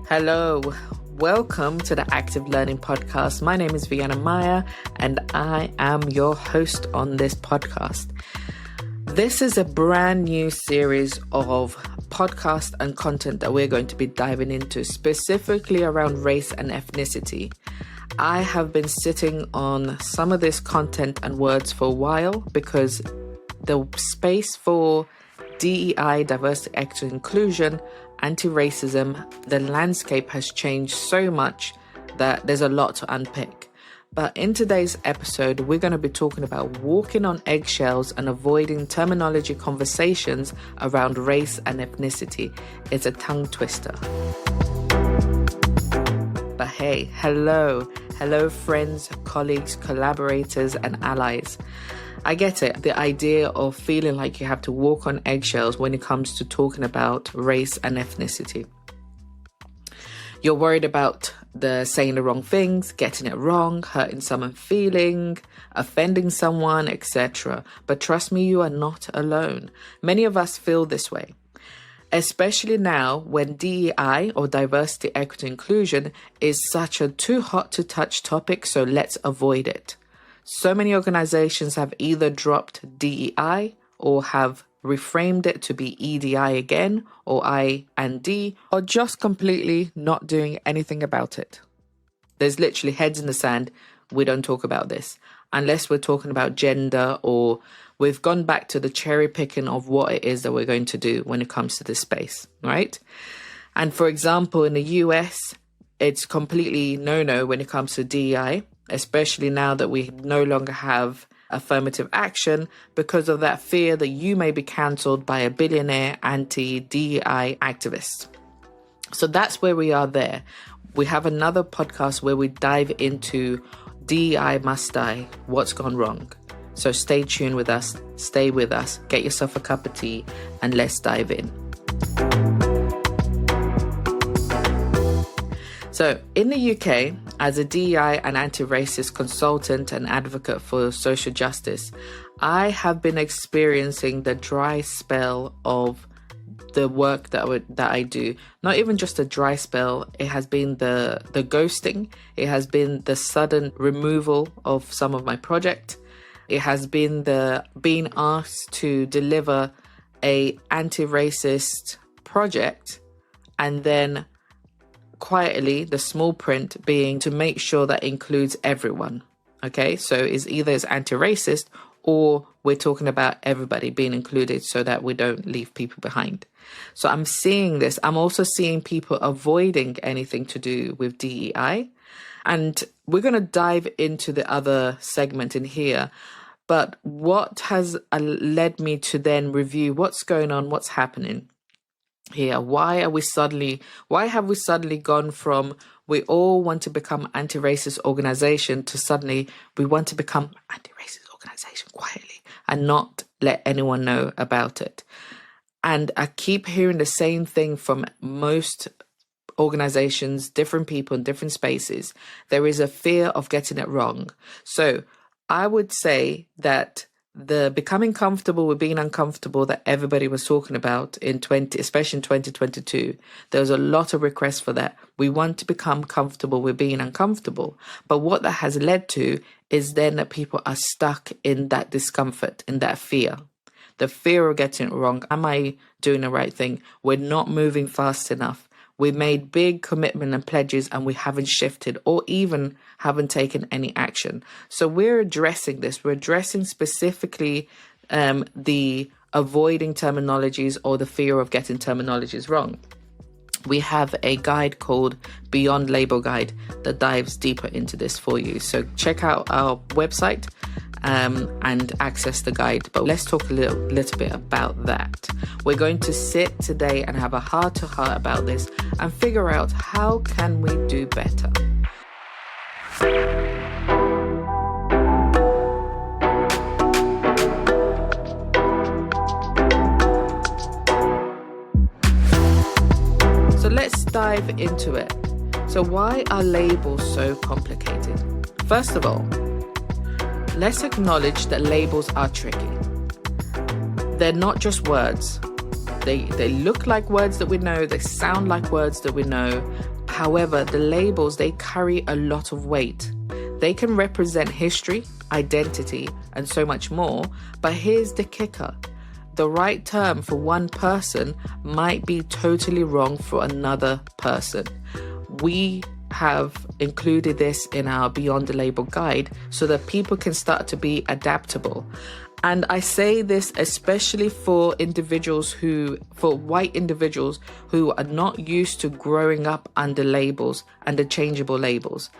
Hello, welcome to the Active Learning Podcast. My name is Viana Maya and I am your host on this podcast. This is a brand new series of podcast and content that we're going to be diving into, specifically around race and ethnicity. I have been sitting on some of this content and words for a while because the space for DEI, diversity, equity, inclusion, anti-racism, the landscape has changed so much that there's a lot to unpick. But in today's episode, we're going to be talking about walking on eggshells and avoiding terminology conversations around race and ethnicity. It's a tongue twister. But hey, hello friends, colleagues, collaborators, and allies. I get it, the idea of feeling like you have to walk on eggshells when it comes to talking about race and ethnicity. You're worried about saying the wrong things, getting it wrong, hurting someone's feeling, offending someone, etc. But trust me, you are not alone. Many of us feel this way, especially now when DEI or diversity, equity, inclusion is such a too hot to touch topic, so let's avoid it. So many organizations have either dropped DEI or have reframed it to be EDI again, or I and D, or just completely not doing anything about it. There's literally heads in the sand. We don't talk about this unless we're talking about gender, or we've gone back to the cherry picking of what it is that we're going to do when it comes to this space, right? And for example, in the US, it's completely no-no when it comes to DEI, especially now that we no longer have affirmative action because of that fear that you may be cancelled by a billionaire anti-DEI activist. So that's where we are there. We have another podcast where we dive into DEI must die, what's gone wrong. So stay tuned with us, stay with us, get yourself a cup of tea, and let's dive in. So in the UK, as a DEI and anti-racist consultant and advocate for social justice, I have been experiencing the dry spell of the work that I do. Not even just a dry spell, it has been the ghosting, it has been the sudden removal of some of my project, it has been the being asked to deliver a anti-racist project and then quietly the small print being to make sure that includes everyone. Okay, so it's either it's anti-racist or we're talking about everybody being included so that we don't leave people behind. So I'm seeing this. I'm also seeing people avoiding anything to do with DEI. And we're going to dive into the other segment in here. But what has led me to then review what's going on, what's happening here? Why have we suddenly gone from we all want to become anti-racist organization to suddenly we want to become anti-racist organization quietly and not let anyone know about it? And I keep hearing the same thing from most organizations, different people in different spaces. There is a fear of getting it wrong. So I would say that the becoming comfortable with being uncomfortable that everybody was talking about especially in 2022, there was a lot of requests for that. We want to become comfortable with being uncomfortable. But what that has led to is then that people are stuck in that discomfort, in that fear. The fear of getting it wrong. Am I doing the right thing? We're not moving fast enough. We made big commitment and pledges and we haven't shifted or even haven't taken any action. So we're addressing this. We're addressing specifically the avoiding terminologies or the fear of getting terminologies wrong. We have a guide called Beyond Label Guide that dives deeper into this for you. So check out our website and access the guide. But let's talk a little bit about that. We're going to sit today and have a heart-to-heart about this and figure out how can we do better. So let's dive into it. So why are labels so complicated? First of all, let's acknowledge that labels are tricky. They're not just words. They look like words that we know, they sound like words that we know, However, the labels, they carry a lot of weight. They can represent history, identity, and so much more. But here's the kicker. The right term for one person might be totally wrong for another person. We have included this in our Beyond the Label guide so that people can start to be adaptable. And I say this especially for white individuals who are not used to growing up under labels, under changeable labels.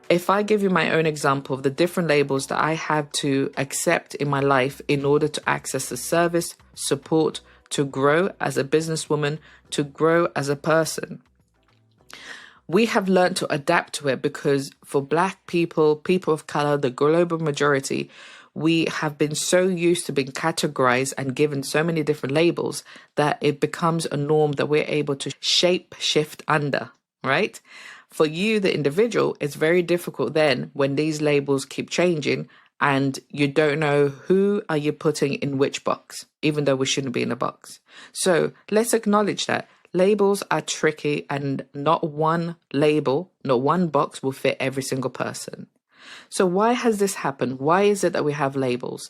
If I give you my own example of the different labels that I had to accept in my life in order to access the service, support, to grow as a businesswoman, to grow as a person, we have learned to adapt to it because for Black people, people of color, the global majority, we have been so used to being categorized and given so many different labels that it becomes a norm that we're able to shape shift under, right? For you, the individual, it's very difficult then when these labels keep changing and you don't know who are you putting in which box, even though we shouldn't be in a box. So let's acknowledge that labels are tricky and not one label, not one box will fit every single person. So why has this happened? Why is it that we have labels?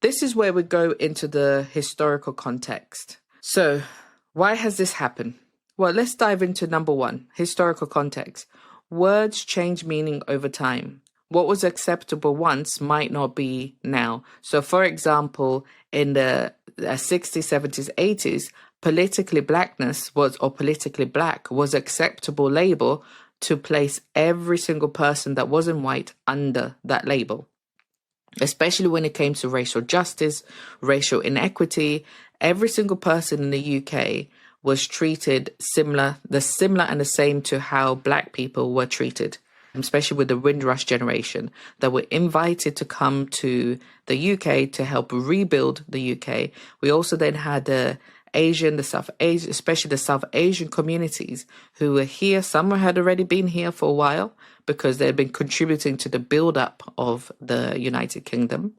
This is where we go into the historical context. So why has this happened? Well, let's dive into number one, historical context. Words change meaning over time. What was acceptable once might not be now. So for example, in the 60s, 70s, 80s, politically blackness was, or politically black was acceptable label to place every single person that wasn't white under that label. Especially when it came to racial justice, racial inequity, every single person in the UK was treated similar and the same to how Black people were treated, especially with the Windrush generation that were invited to come to the UK to help rebuild the UK. We also then had the South Asian, especially the South Asian communities who were here. Some had already been here for a while because they had been contributing to the build-up of the United Kingdom.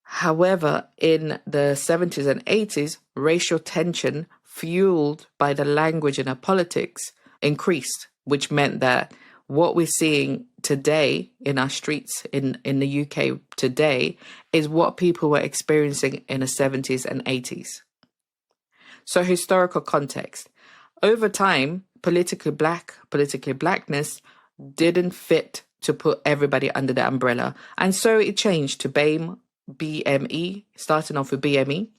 However, in the 70s and 80s, racial tension fueled by the language and the politics increased, which meant that what we're seeing today in our streets in the UK today is what people were experiencing in the 70s and 80s. So historical context. Over time, politically blackness didn't fit to put everybody under the umbrella. And so it changed to BME, starting off with BME,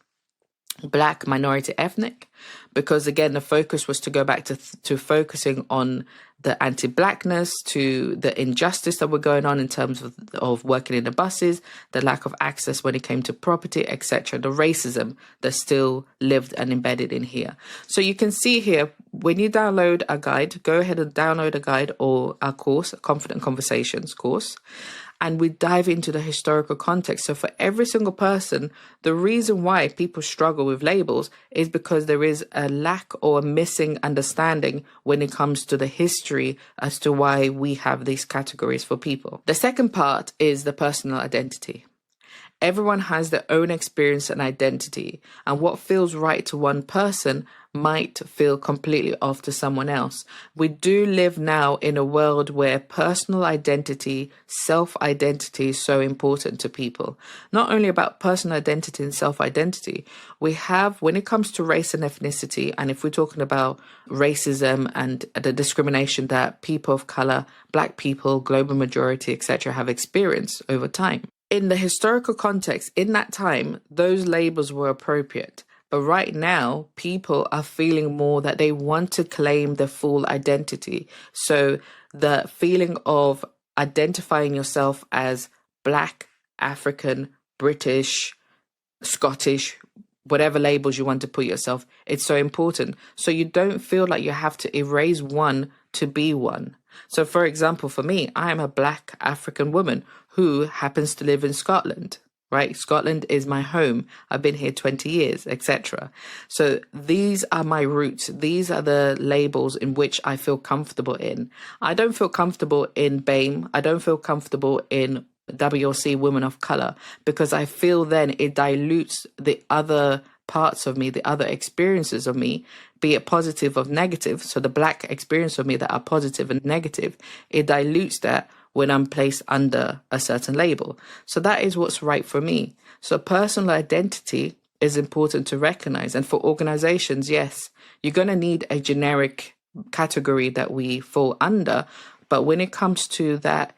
Black minority ethnic, because again, the focus was to go back to focusing on the anti-blackness, to the injustice that were going on in terms of working in the buses, the lack of access when it came to property, etc., the racism that still lived and embedded in here. So you can see here, when you download a guide, go ahead and download a guide or our course, a Confident Conversations course, and we dive into the historical context. So for every single person, the reason why people struggle with labels is because there is a lack or a missing understanding when it comes to the history as to why we have these categories for people. The second part is the personal identity. Everyone has their own experience and identity, and what feels right to one person might feel completely off to someone else. We do live now in a world where personal identity, self-identity is so important to people. Not only about personal identity and self-identity, we have, when it comes to race and ethnicity, and if we're talking about racism and the discrimination that people of color, Black people, global majority, etc., have experienced over time. In the historical context, in that time, those labels were appropriate. But right now, people are feeling more that they want to claim their full identity. So the feeling of identifying yourself as Black, African, British, Scottish, whatever labels you want to put yourself, it's so important. So you don't feel like you have to erase one to be one. So for example, for me, I am a Black African woman who happens to live in Scotland, right? Scotland is my home. I've been here 20 years, etc. So these are my roots. These are the labels in which I feel comfortable in. I don't feel comfortable in BAME. I don't feel comfortable in WLC, women of color, because I feel then it dilutes the other parts of me, the other experiences of me, be it positive or negative, so the Black experience of me that are positive and negative, it dilutes that when I'm placed under a certain label. So that is what's right for me. So personal identity is important to recognize. And for organizations, yes, you're going to need a generic category that we fall under. But when it comes to that,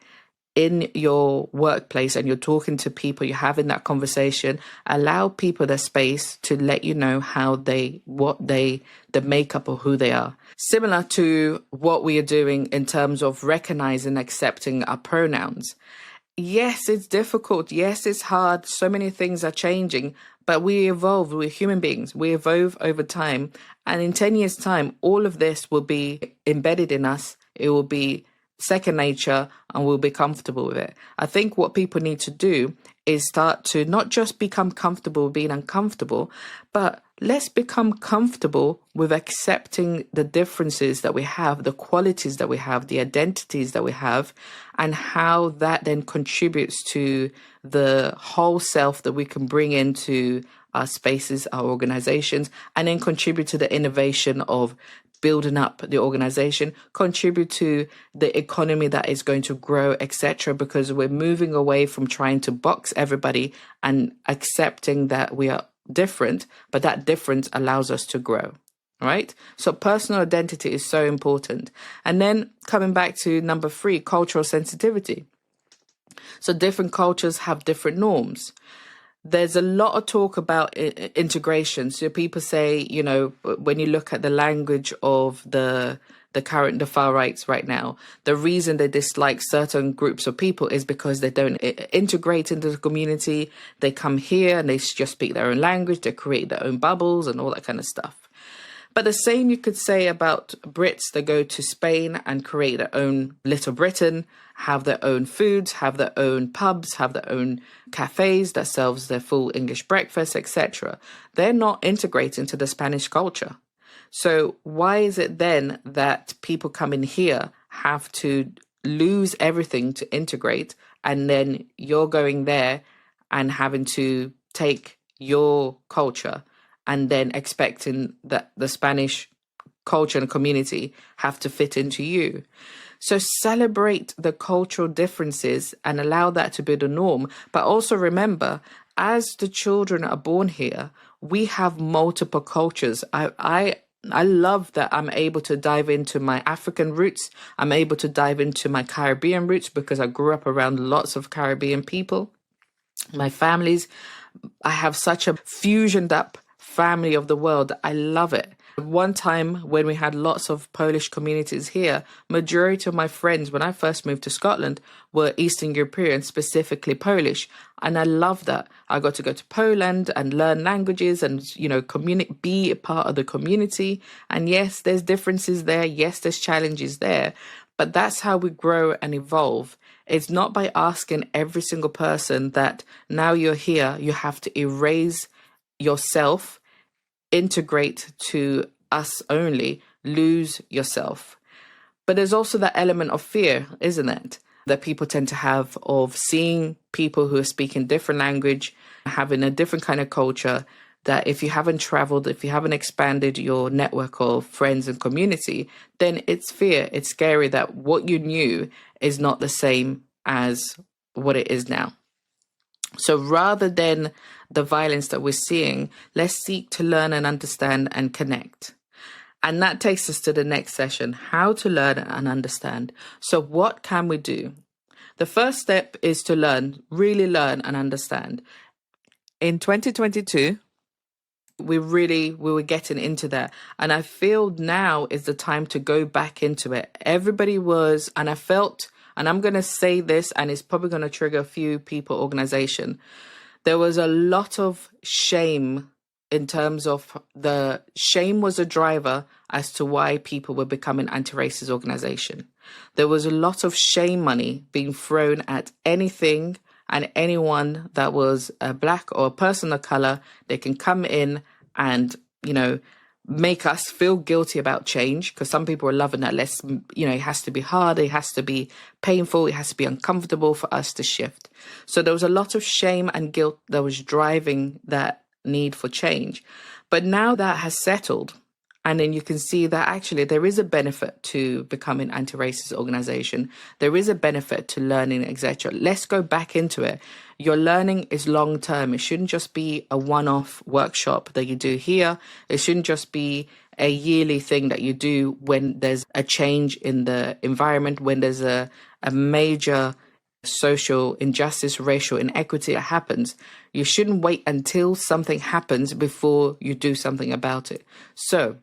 in your workplace and you're talking to people, you're having that conversation, allow people the space to let you know the makeup of who they are. Similar to what we are doing in terms of recognizing, accepting our pronouns. Yes, it's difficult. Yes, it's hard. So many things are changing, but we evolve. We're human beings. We evolve over time. And in 10 years' time, all of this will be embedded in us. It will be second nature and we'll be comfortable with it. I think what people need to do is start to not just become comfortable with being uncomfortable, but let's become comfortable with accepting the differences that we have, the qualities that we have, the identities that we have, and how that then contributes to the whole self that we can bring into our spaces, our organizations, and then contribute to the innovation of building up the organization, contribute to the economy that is going to grow, etc. Because we're moving away from trying to box everybody and accepting that we are different, but that difference allows us to grow, right? So personal identity is so important. And then coming back to number 3, cultural sensitivity. So different cultures have different norms. There's a lot of talk about integration. So people say, you know, when you look at the language of the far rights right now, the reason they dislike certain groups of people is because they don't integrate into the community. They come here and they just speak their own language. They create their own bubbles and all that kind of stuff. But the same you could say about Brits that go to Spain and create their own Little Britain, have their own foods, have their own pubs, have their own cafes that serves their full English breakfast, etc. They're not integrating into the Spanish culture. So why is it then that people coming here have to lose everything to integrate, and then you're going there and having to take your culture and then expecting that the Spanish culture and community have to fit into you? So celebrate the cultural differences and allow that to be the norm. But also remember, as the children are born here, we have multiple cultures. I love that I'm able to dive into my African roots. I'm able to dive into my Caribbean roots because I grew up around lots of Caribbean people. My families, I have such a fusioned up family of the world. I love it. One time when we had lots of Polish communities here, majority of my friends when I first moved to Scotland were Eastern European, specifically Polish. And I love that. I got to go to Poland and learn languages and, you know, be a part of the community. And yes, there's differences there. Yes, there's challenges there. But that's how we grow and evolve. It's not by asking every single person that now you're here, you have to erase yourself, integrate to us only, lose yourself. But there's also that element of fear, isn't it? That people tend to have of seeing people who are speaking different language, having a different kind of culture, that if you haven't traveled, if you haven't expanded your network of friends and community, then it's fear. It's scary that what you knew is not the same as what it is now. So rather than the violence that we're seeing, let's seek to learn and understand and connect. And that takes us to the next session, how to learn and understand. So what can we do? The first step is to learn, really learn and understand. In 2022, we were getting into that. And I feel now is the time to go back into it. Everybody was, and I felt, and I'm going to say this, and it's probably going to trigger a few people, organization. There was a lot of shame in terms of the shame was a driver as to why people were becoming anti-racist organization. There was a lot of shame money being thrown at anything and anyone that was a Black or a person of color. They can come in and, you know, make us feel guilty about change, because some people are loving that. Let's, you know, it has to be hard, it has to be painful, it has to be uncomfortable for us to shift. So there was a lot of shame and guilt that was driving that need for change. But now that has settled, and then you can see that actually there is a benefit to becoming anti-racist organization. There is a benefit to learning, etc. Let's go back into it. Your learning is long term. It shouldn't just be a one-off workshop that you do here. It shouldn't just be a yearly thing that you do when there's a change in the environment, when there's a major social injustice, racial inequity that happens. You shouldn't wait until something happens before you do something about it. So,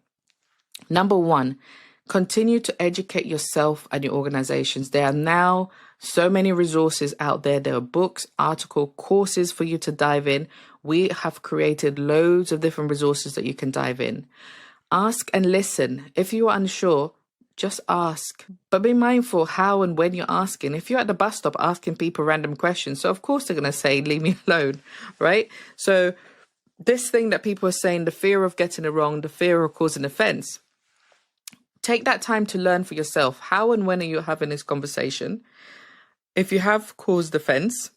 number one, continue to educate yourself and your organizations. There are now so many resources out there. There are books, articles, courses for you to dive in. We have created loads of different resources that you can dive in. Ask and listen. If you are unsure, just ask. But be mindful how and when you're asking. If you're at the bus stop asking people random questions, so of course they're going to say, leave me alone, right? So this thing that people are saying, the fear of getting it wrong, the fear of causing offense, take that time to learn for yourself. How and when are you having this conversation? If you have caused offense,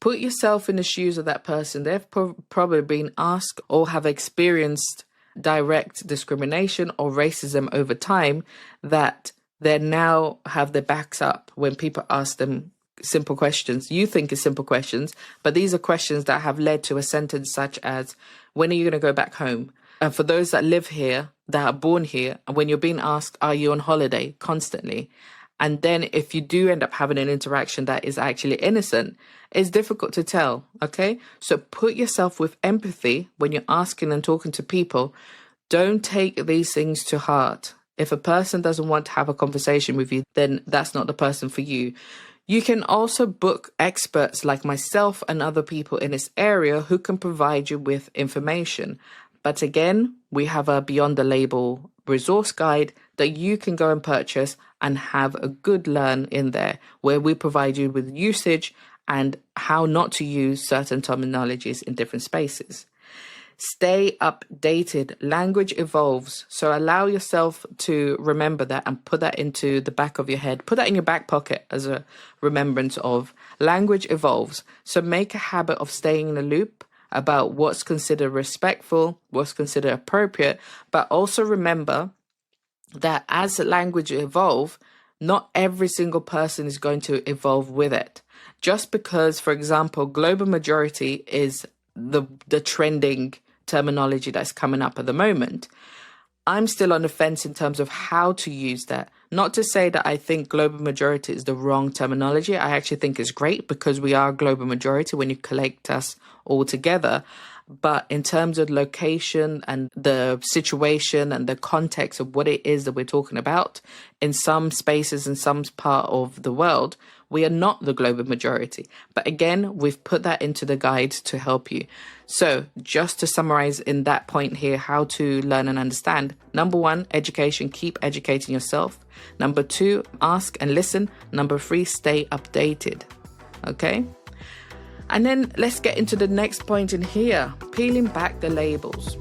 put yourself in the shoes of that person. They've probably been asked or have experienced direct discrimination or racism over time, that they now have their backs up when people ask them simple questions. You think it's simple questions, but these are questions that have led to a sentence such as, when are you going to go back home? And for those that live here, that are born here, and when you're being asked, are you on holiday, constantly? And then if you do end up having an interaction that is actually innocent, it's difficult to tell, okay? So put yourself with empathy when you're asking and talking to people. Don't take these things to heart. If a person doesn't want to have a conversation with you, then that's not the person for you. You can also book experts like myself and other people in this area who can provide you with information. But again, we have a Beyond the Label resource guide that you can go and purchase and have a good learn in there, where we provide you with usage and how not to use certain terminologies in different spaces. Stay updated. Language evolves. So allow yourself to remember that and put that into the back of your head. Put that in your back pocket as a remembrance of language evolves. So make a habit of staying in the loop about what's considered respectful, what's considered appropriate, but also remember that as language evolve, not every single person is going to evolve with it. Just because, for example, global majority is the trending terminology that's coming up at the moment, I'm still on the fence in terms of how to use that. Not to say that I think global majority is the wrong terminology. I actually think it's great because we are a global majority when you collect us all together. But in terms of location and the situation and the context of what it is that we're talking about, in some spaces in some part of the world, we are not the global majority. But again, we've put that into the guide to help you. So just to summarize in that point here, how to learn and understand. Number one, education, keep educating yourself. Number two, ask and listen. Number three, stay updated. Okay? And then let's get into the next point in here, peeling back the labels.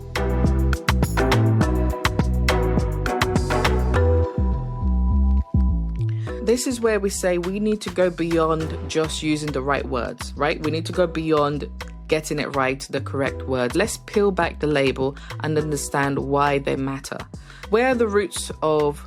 This is where we say we need to go beyond just using the right words, right? We need to go beyond getting it right, the correct word. Let's peel back the label and understand why they matter. Where are the roots of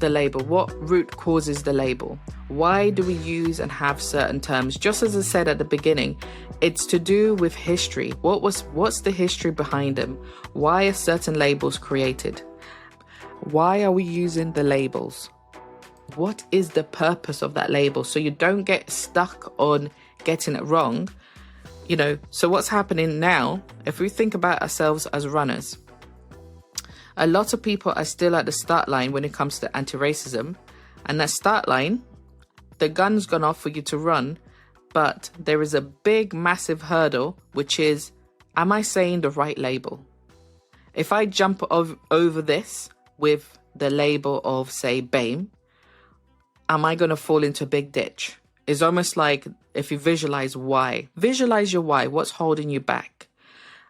the label? What root causes the label? Why do we use and have certain terms? Just as I said at the beginning, it's to do with history. What's the history behind them? Why are certain labels created? Why are we using the labels? What is the purpose of that label? So you don't get stuck on getting it wrong. So what's happening now, if we think about ourselves as runners, a lot of people are still at the start line when it comes to anti-racism. And that start line, the gun's gone off for you to run, but there is a big, massive hurdle, which is, am I saying the right label? If I jump over this with the label of, say, BAME, am I going to fall into a big ditch? It's almost like if you visualize why. Visualize your why, what's holding you back.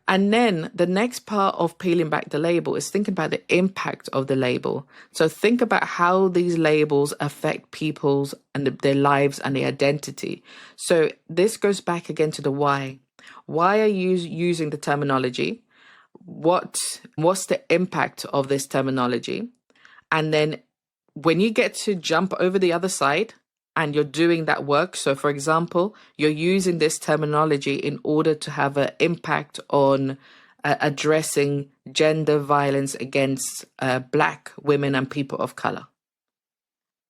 And then the next part of peeling back the label is thinking about the impact of the label. So think about how these labels affect people's and their lives and their identity. So this goes back again to the why. Why are you using the terminology? What's the impact of this terminology? And then when you get to jump over the other side and you're doing that work, so for example, you're using this terminology in order to have an impact on addressing gender violence against Black women and people of color,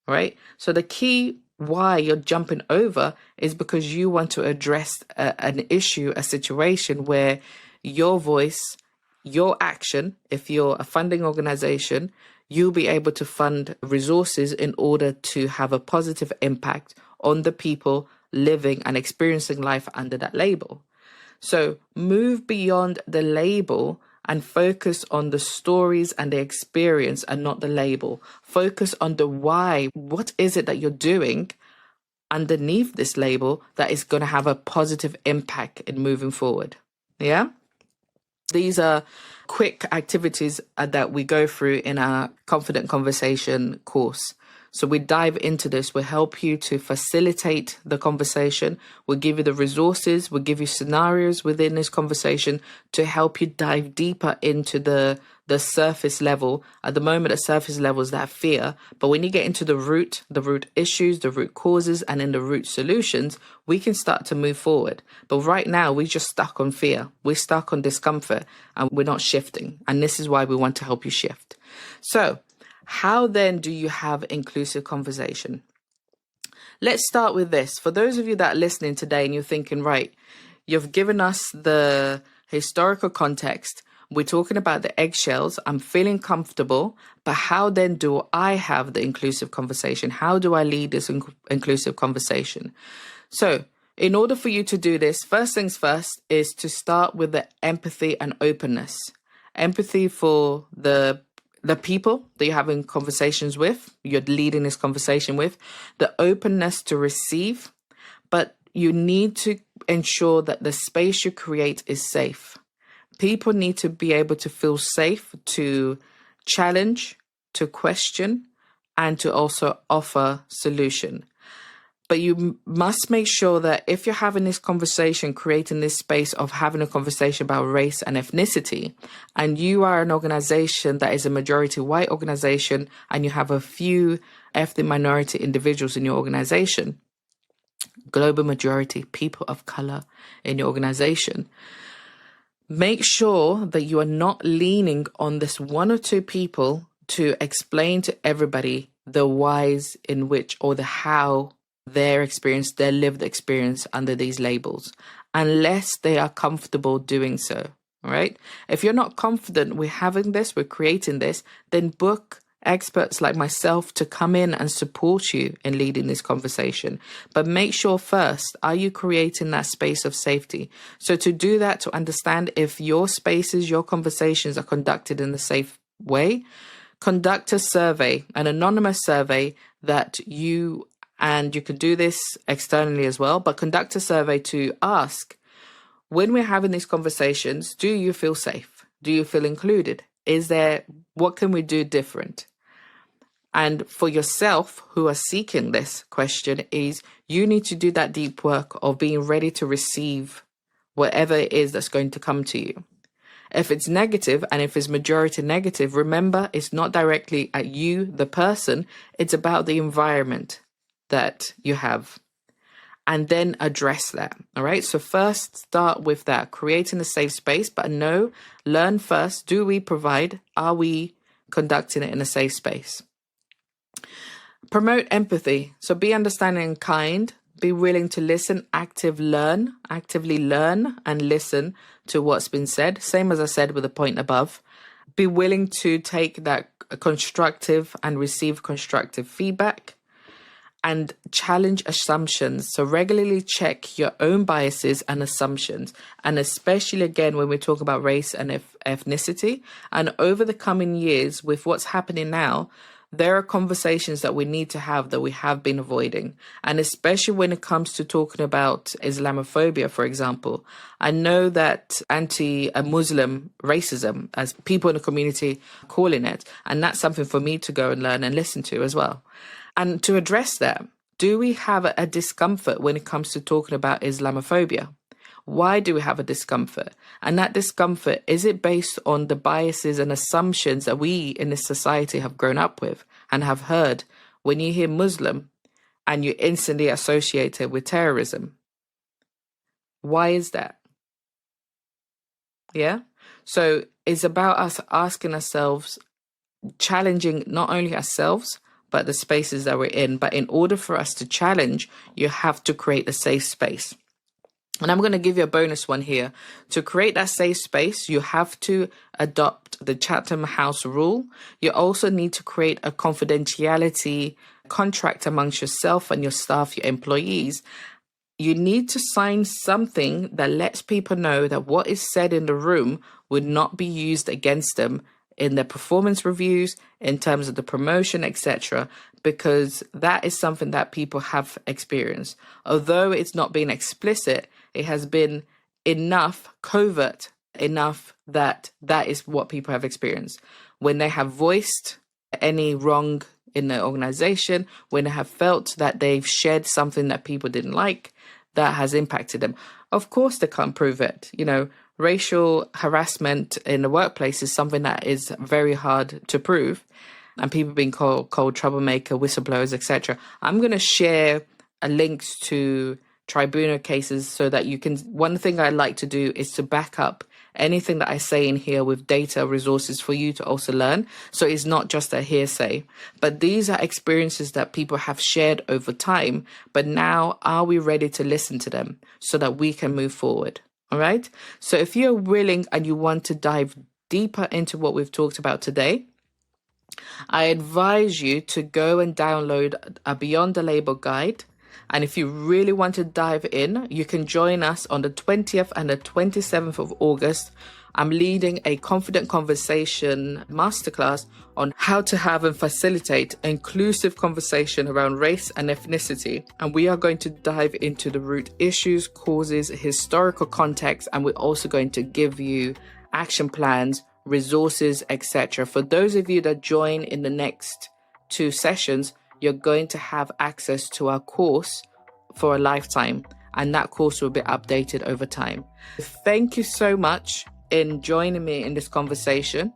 right? So the key why you're jumping over is because you want to address an issue, a situation where your voice, your action, if you're a funding organization, you'll be able to fund resources in order to have a positive impact on the people living and experiencing life under that label. So move beyond the label and focus on the stories and the experience and not the label. Focus on the why. What is it that you're doing underneath this label that is going to have a positive impact in moving forward? Yeah? These are quick activities that we go through in our Confident Conversation course. So we dive into this. We'll help you to facilitate the conversation. We'll give you the resources. We'll give you scenarios within this conversation to help you dive deeper into the surface level. At the moment, the surface level is that fear. But when you get into the root issues, the root causes, and then the root solutions, we can start to move forward. But right now, we're just stuck on fear. We're stuck on discomfort and we're not shifting. And this is why we want to help you shift. So, how then do you have inclusive conversation? Let's start with this. For those of you that are listening today and you're thinking, right, you've given us the historical context. We're talking about the eggshells. I'm feeling comfortable, but how then do I have the inclusive conversation? How do I lead this inclusive conversation? So in order for you to do this, first things first is to start with the empathy and openness. Empathy for the people that you're having conversations with, you're leading this conversation with, the openness to receive, but you need to ensure that the space you create is safe. People need to be able to feel safe to challenge, to question, and to also offer solution. But you must make sure that if you're having this conversation, creating this space of having a conversation about race and ethnicity, and you are an organization that is a majority white organization, and you have a few ethnic minority individuals in your organization, global majority people of color in your organization, make sure that you are not leaning on this one or two people to explain to everybody the whys in which or the how their experience, their lived experience under these labels, unless they are comfortable doing so, right? If you're not confident with having this, with creating this, then book experts like myself to come in and support you in leading this conversation. But make sure first, are you creating that space of safety? So to do that, to understand if your spaces, your conversations are conducted in a safe way, conduct a survey, an anonymous survey that and you could do this externally as well, but conduct a survey to ask, when we're having these conversations, do you feel safe? Do you feel included? What can we do different? And for yourself who are seeking this question is you need to do that deep work of being ready to receive whatever it is that's going to come to you. If it's negative and if it's majority negative, remember it's not directly at you, the person, it's about the environment that you have, and then address that. All right. So first start with that, creating a safe space, but learn first. Are we conducting it in a safe space? Promote empathy. So be understanding and kind, be willing to listen, actively learn and listen to what's been said. Same as I said with the point above, be willing to take that constructive and receive constructive feedback. And challenge assumptions. So regularly check your own biases and assumptions. And especially again, when we talk about race and ethnicity, and over the coming years with what's happening now, there are conversations that we need to have that we have been avoiding. And especially when it comes to talking about Islamophobia, for example, I know that anti-Muslim racism, as people in the community are calling it, and that's something for me to go and learn and listen to as well. And to address that, do we have a discomfort when it comes to talking about Islamophobia? Why do we have a discomfort? And that discomfort, is it based on the biases and assumptions that we in this society have grown up with and have heard? When you hear Muslim and you instantly associate it with terrorism. Why is that? Yeah. So it's about us asking ourselves, challenging not only ourselves, but the spaces that we're in. But in order for us to challenge, you have to create a safe space. And I'm going to give you a bonus one here. To create that safe space, you have to adopt the Chatham House rule. You also need to create a confidentiality contract amongst yourself and your staff, your employees. You need to sign something that lets people know that what is said in the room would not be used against them in their performance reviews, in terms of the promotion, etc., because that is something that people have experienced. Although it's not been explicit, it has been enough, covert enough, that that is what people have experienced. When they have voiced any wrong in their organization, when they have felt that they've shared something that people didn't like, that has impacted them. Of course, they can't prove it. You know, racial harassment in the workplace is something that is very hard to prove, and people being called troublemaker, whistleblowers, etc. I'm going to share a links to tribunal cases so that you can. One thing I like to do is to back up anything that I say in here with data, resources for you to also learn. So it's not just a hearsay, but these are experiences that people have shared over time. But now, are we ready to listen to them so that we can move forward? All right. So if you're willing and you want to dive deeper into what we've talked about today, I advise you to go and download a Beyond the Label guide. And if you really want to dive in, you can join us on the 20th and the 27th of August. I'm leading a confident conversation masterclass on how to have and facilitate inclusive conversation around race and ethnicity. And we are going to dive into the root issues, causes, historical context, and we're also going to give you action plans, resources, etc. For those of you that join in the next 2 sessions, you're going to have access to our course for a lifetime, and that course will be updated over time. Thank you so much in joining me in this conversation.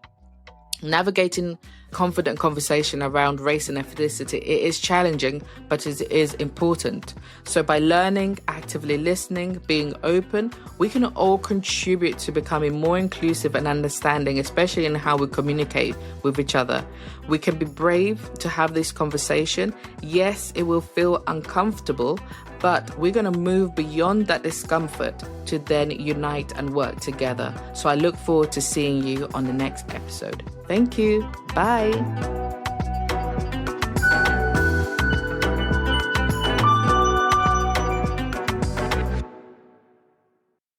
Navigating confident conversation around race and ethnicity, it is challenging, but it is important. So by learning, actively listening, being open, we can all contribute to becoming more inclusive and understanding, especially in how we communicate with each other. We can be brave to have this conversation. Yes, it will feel uncomfortable, but we're going to move beyond that discomfort to then unite and work together. So I look forward to seeing you on the next episode. Thank you. Bye.